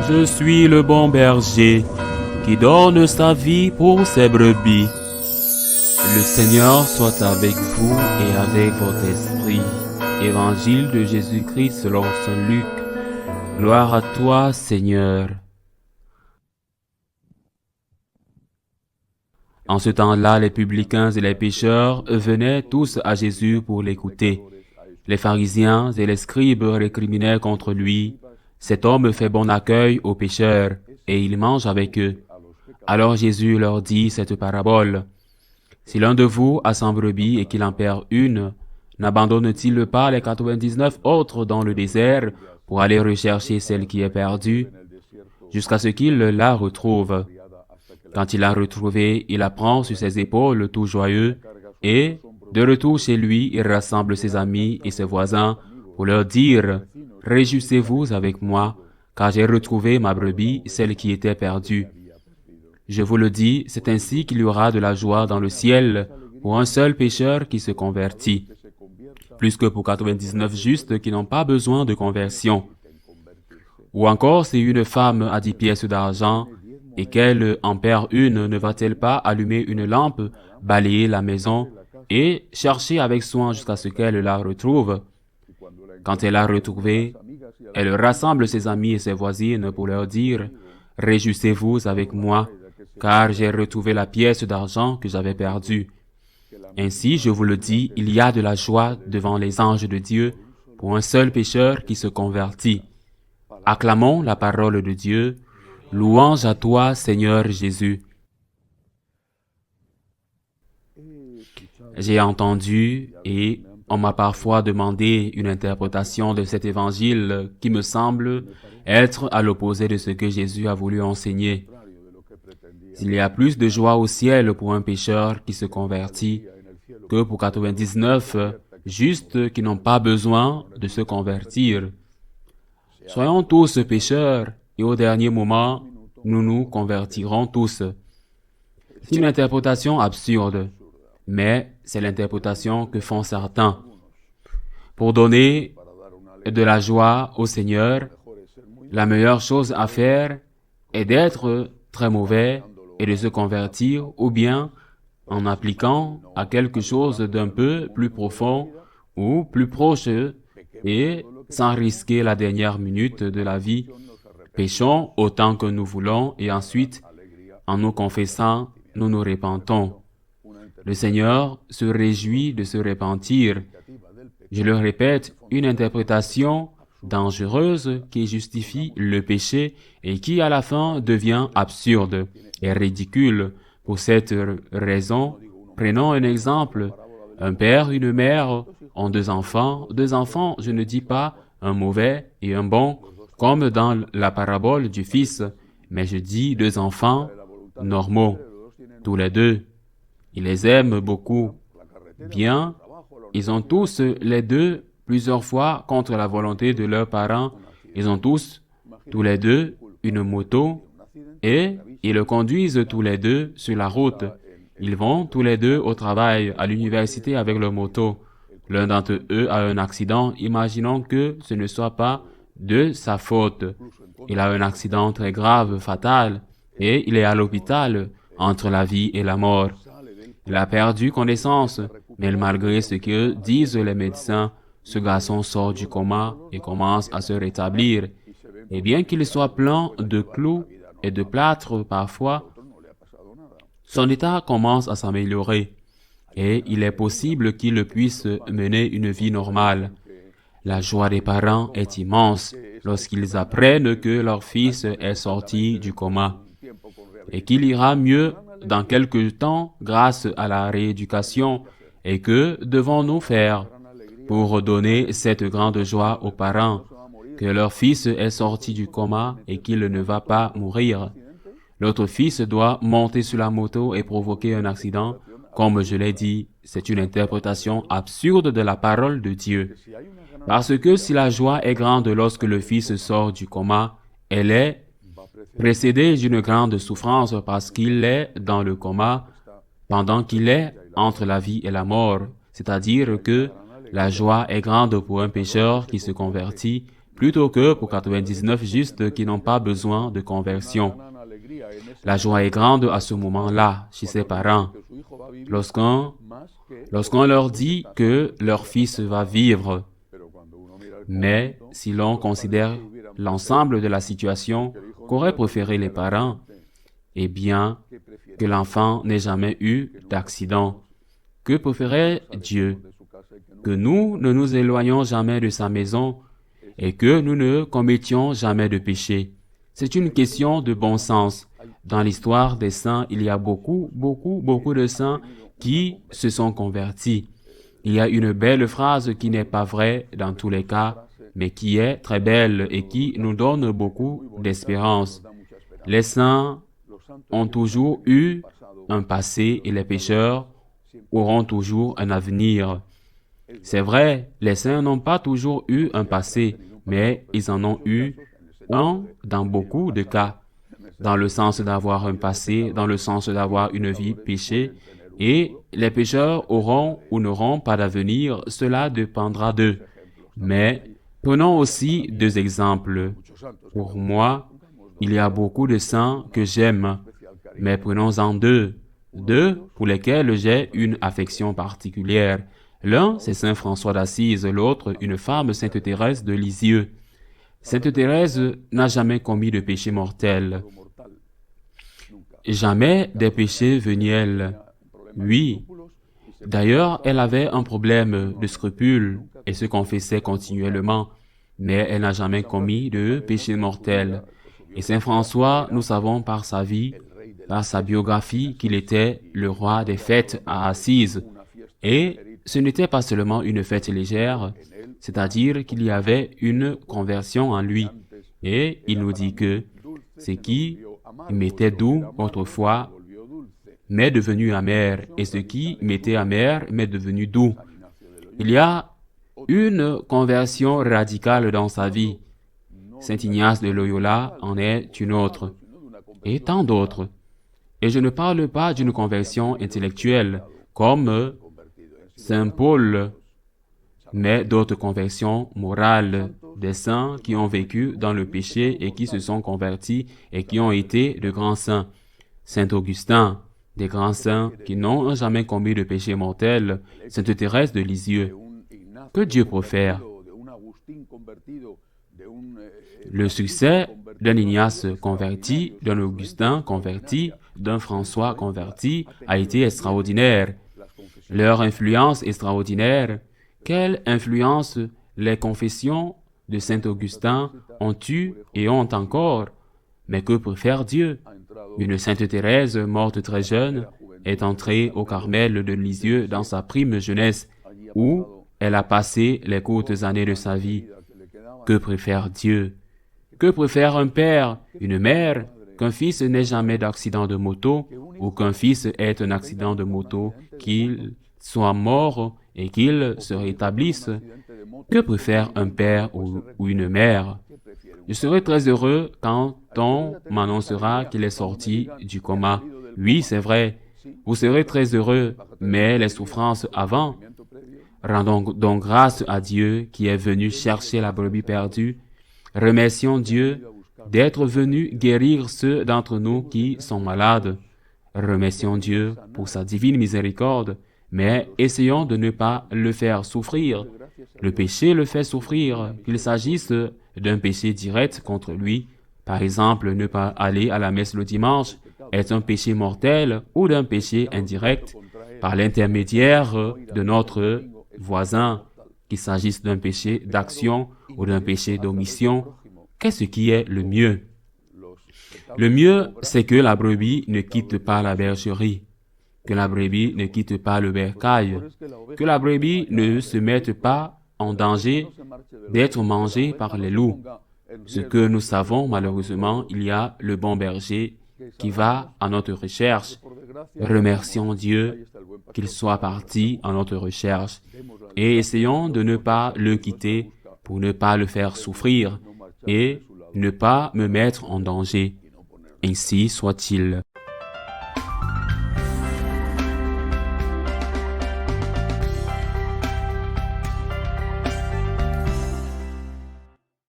Je suis le bon berger qui donne sa vie pour ses brebis. Le Seigneur soit avec vous et avec votre esprit. Évangile de Jésus-Christ selon saint Luc. Gloire à toi, Seigneur. En ce temps-là, les publicains et les pécheurs venaient tous à Jésus pour l'écouter. Les pharisiens et les scribes récriminaient contre lui. Cet homme fait bon accueil aux pécheurs, et il mange avec eux. Alors Jésus leur dit cette parabole. Si l'un de vous a 100 brebis et qu'il en perd une, n'abandonne-t-il pas les 99 autres dans le désert pour aller rechercher celle qui est perdue, jusqu'à ce qu'il la retrouve? Quand il l'a retrouvée, il la prend sur ses épaules tout joyeux, et, de retour chez lui, il rassemble ses amis et ses voisins pour leur dire « Réjouissez-vous avec moi, car j'ai retrouvé ma brebis, celle qui était perdue. » Je vous le dis, c'est ainsi qu'il y aura de la joie dans le ciel pour un seul pécheur qui se convertit, plus que pour 99 justes qui n'ont pas besoin de conversion. Ou encore, si une femme a 10 pièces d'argent et qu'elle en perd une, ne va-t-elle pas allumer une lampe, balayer la maison et chercher avec soin jusqu'à ce qu'elle la retrouve? Quand elle l'a retrouvée, elle rassemble ses amis et ses voisines pour leur dire « Réjouissez-vous avec moi, car j'ai retrouvé la pièce d'argent que j'avais perdue. » Ainsi, je vous le dis, il y a de la joie devant les anges de Dieu pour un seul pécheur qui se convertit. Acclamons la parole de Dieu. Louange à toi, Seigneur Jésus. J'ai entendu et on m'a parfois demandé une interprétation de cet évangile qui me semble être à l'opposé de ce que Jésus a voulu enseigner. Il y a plus de joie au ciel pour un pécheur qui se convertit que pour 99 justes qui n'ont pas besoin de se convertir. Soyons tous pécheurs et au dernier moment, nous nous convertirons tous. C'est une interprétation absurde, mais c'est l'interprétation que font certains. Pour donner de la joie au Seigneur, la meilleure chose à faire est d'être très mauvais et de se convertir, ou bien en appliquant à quelque chose d'un peu plus profond ou plus proche et sans risquer la dernière minute de la vie. Péchons autant que nous voulons et ensuite, en nous confessant, nous nous repentons. Le Seigneur se réjouit de se repentir. Je le répète, une interprétation dangereuse qui justifie le péché et qui à la fin devient absurde et ridicule. Pour cette raison, prenons un exemple. Un père, une mère ont 2 enfants. 2 enfants, je ne dis pas un mauvais et un bon, comme dans la parabole du fils, mais je dis 2 enfants normaux, tous les 2. Ils les aiment beaucoup. Bien, ils ont tous les 2 plusieurs fois contre la volonté de leurs parents. Ils ont tous les 2 une moto et ils le conduisent tous les 2 sur la route. Ils vont tous les 2 au travail, à l'université avec leur moto. L'un d'entre eux a un accident. Imaginons que ce ne soit pas de sa faute. Il a un accident très grave, fatal, et il est à l'hôpital, entre la vie et la mort. Il a perdu connaissance, mais malgré ce que disent les médecins, ce garçon sort du coma et commence à se rétablir. Et bien qu'il soit plein de clous et de plâtre parfois, son état commence à s'améliorer et il est possible qu'il puisse mener une vie normale. La joie des parents est immense lorsqu'ils apprennent que leur fils est sorti du coma et qu'il ira mieux dans quelque temps grâce à la rééducation. Et que devons-nous faire pour redonner cette grande joie aux parents, que leur fils est sorti du coma et qu'il ne va pas mourir? L'autre fils doit monter sur la moto et provoquer un accident. Comme je l'ai dit, c'est une interprétation absurde de la parole de Dieu. Parce que si la joie est grande lorsque le fils sort du coma, elle est précédée d'une grande souffrance parce qu'il est dans le coma pendant qu'il est entre la vie et la mort. C'est-à-dire que la joie est grande pour un pécheur qui se convertit, plutôt que pour 99 justes qui n'ont pas besoin de conversion. La joie est grande à ce moment-là chez ses parents, lorsqu'on leur dit que leur fils va vivre. Mais si l'on considère l'ensemble de la situation qu'auraient préféré les parents, eh bien, que l'enfant n'ait jamais eu d'accident. Que préférait Dieu? Que nous ne nous éloignions jamais de sa maison et que nous ne commettions jamais de péché. C'est une question de bon sens. Dans l'histoire des saints, il y a beaucoup de saints qui se sont convertis. Il y a une belle phrase qui n'est pas vraie dans tous les cas, mais qui est très belle et qui nous donne beaucoup d'espérance. Les saints ont toujours eu un passé et les pécheurs auront toujours un avenir. C'est vrai, les saints n'ont pas toujours eu un passé, mais ils en ont eu un dans beaucoup de cas, dans le sens d'avoir un passé, dans le sens d'avoir une vie péchée, et les pécheurs auront ou n'auront pas d'avenir, cela dépendra d'eux. Mais prenons aussi deux exemples. Pour moi, il y a beaucoup de saints que j'aime, mais prenons-en deux pour lesquels j'ai une affection particulière. L'un, c'est Saint François d'Assise, l'autre, une femme, Sainte Thérèse de Lisieux. Sainte Thérèse n'a jamais commis de péché mortel. Jamais des péchés veniels. Oui. D'ailleurs, elle avait un problème de scrupules et se confessait continuellement, mais elle n'a jamais commis de péché mortel. Et Saint François, nous savons par sa vie, par sa biographie, qu'il était le roi des fêtes à Assise. Et ce n'était pas seulement une fête légère, c'est-à-dire qu'il y avait une conversion en lui. Et il nous dit que ce qui m'était doux autrefois m'est devenu amer, et ce qui m'était amer m'est devenu doux. Il y a une conversion radicale dans sa vie. Saint Ignace de Loyola en est une autre, et tant d'autres. Et je ne parle pas d'une conversion intellectuelle, comme Saint Paul, mais d'autres conversions morales, des saints qui ont vécu dans le péché et qui se sont convertis et qui ont été de grands saints. Saint Augustin, des grands saints qui n'ont jamais commis de péché mortel. Sainte Thérèse de Lisieux. Que Dieu préfère? Le succès d'un Ignace converti, d'un Augustin converti, d'un François converti a été extraordinaire. Leur influence extraordinaire. Quelle influence les confessions de Saint Augustin ont eu et ont encore? Mais que peut faire Dieu? Une Sainte Thérèse, morte très jeune, est entrée au Carmel de Lisieux dans sa prime jeunesse, où elle a passé les courtes années de sa vie. Que préfère Dieu? Que préfère un père, une mère, qu'un fils n'ait jamais d'accident de moto, ou qu'un fils ait un accident de moto, qu'il soit mort et qu'il se rétablisse? Que préfère un père ou une mère? Je serai très heureux quand on m'annoncera qu'il est sorti du coma. Oui, c'est vrai. Vous serez très heureux, mais les souffrances avant. Rendons donc grâce à Dieu qui est venu chercher la brebis perdue. Remercions Dieu d'être venu guérir ceux d'entre nous qui sont malades. Remercions Dieu pour sa divine miséricorde, mais essayons de ne pas le faire souffrir. Le péché le fait souffrir, qu'il s'agisse d'un péché direct contre lui, par exemple ne pas aller à la messe le dimanche, est un péché mortel, ou d'un péché indirect, par l'intermédiaire de notre voisin, qu'il s'agisse d'un péché d'action ou d'un péché d'omission. Qu'est-ce qui est le mieux? Le mieux, c'est que la brebis ne quitte pas la bergerie, que la brebis ne quitte pas le bercail, que la brebis ne se mette pas en danger d'être mangée par les loups. Ce que nous savons, malheureusement, il y a le bon berger qui va à notre recherche. Remercions Dieu qu'il soit parti à notre recherche et essayons de ne pas le quitter pour ne pas le faire souffrir et ne pas me mettre en danger. Ainsi soit-il.